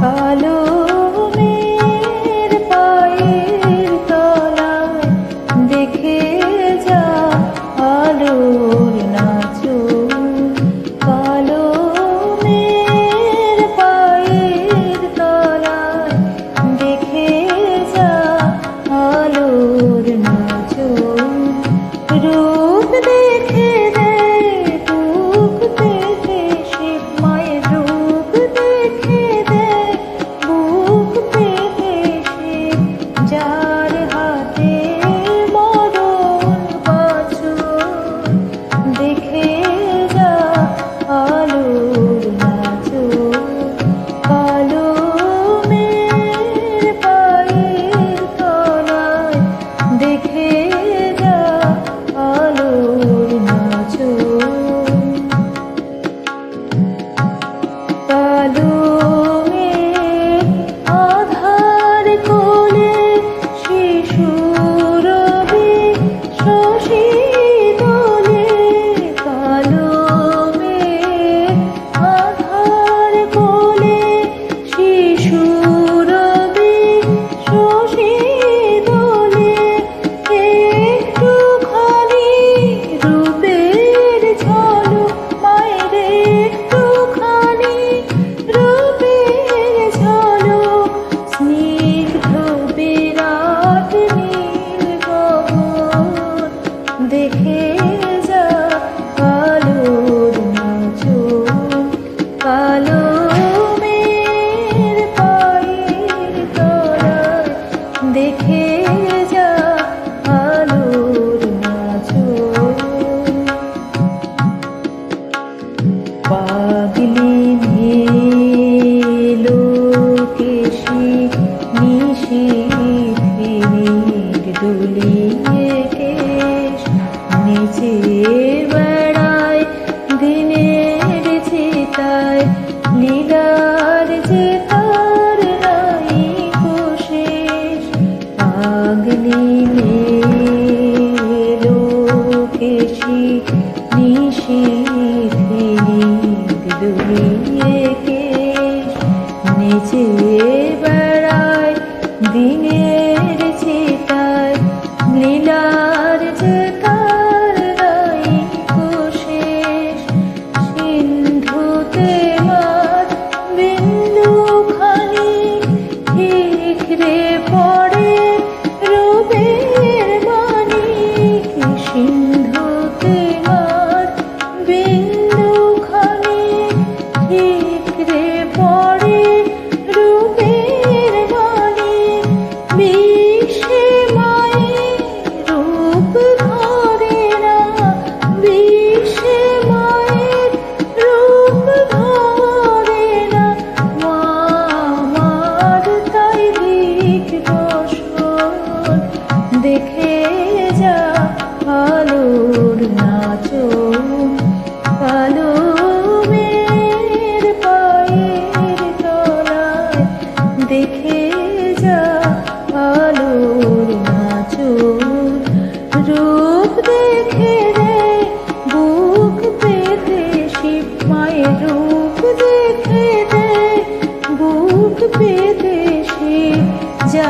কালো মেঘের পায়ের তলায় দেখে যা আলোর নাচন। কালো মেঘের পায়ের তলায় দেখে যা আলোর নাচন। রূপ দেখে দেয় বুক পেতে শিব মায়ের রূপ দেখে দেয় বুক পেতে শিব। যার হাতে মরণ বাছুর দেখে যা আলোর নাচন। কালো মেঘের পায়ের তলায় দেখে যা আলোর নাচন। কালো মেঘ আধার কোলে শিশু রবি শশী দোলে। কালো মেঘ আধার কোলে শিশু রবি শশী দোলে। একটুখানি রূপের ঝলক মায়ের একটুখানি রূপের ঝলক। স্নিগ্ধ বিরাট নীল গগন দেখে যা আলোর নাচন। কালো মেঘের পায়ের তলায় দেখে যা আলোর নাচন। পাগলি মেলো কেশি নিশিথিনীর দুলিয়ে কেশ। নিচে বেড়ায় দিনের চিতায় লীলার যে তার নাই শেষ। পাগলি মেলো কেশি নিশিথিনীর দুলিয়ে কেশ। নিচে বেড়ায় দিনের চিতায় লীলার যে তার নাই শেষ। সিন্ধুতে মার বিন্দুখানি ঠিকরে পড়ে রূপের মানিক। সিন্ধুতে মার বিন্দুখানি ঠিকরে পড়ে রূপের মানিক। বিশ্বে মায়ের রূপ ধরে না বিশ্বে মায়ের রূপ ধরে না। মা আমার তাই দিক দর্শন দেখে যা আলোর নাচন। কালো মেঘের পায়ের তলায় দেখে যা আলোর নাচন। রূপ দেখে দেয় বুক পেতে শিব মায়ের রূপ দেখে দেয় বুক পেতে শিব। যা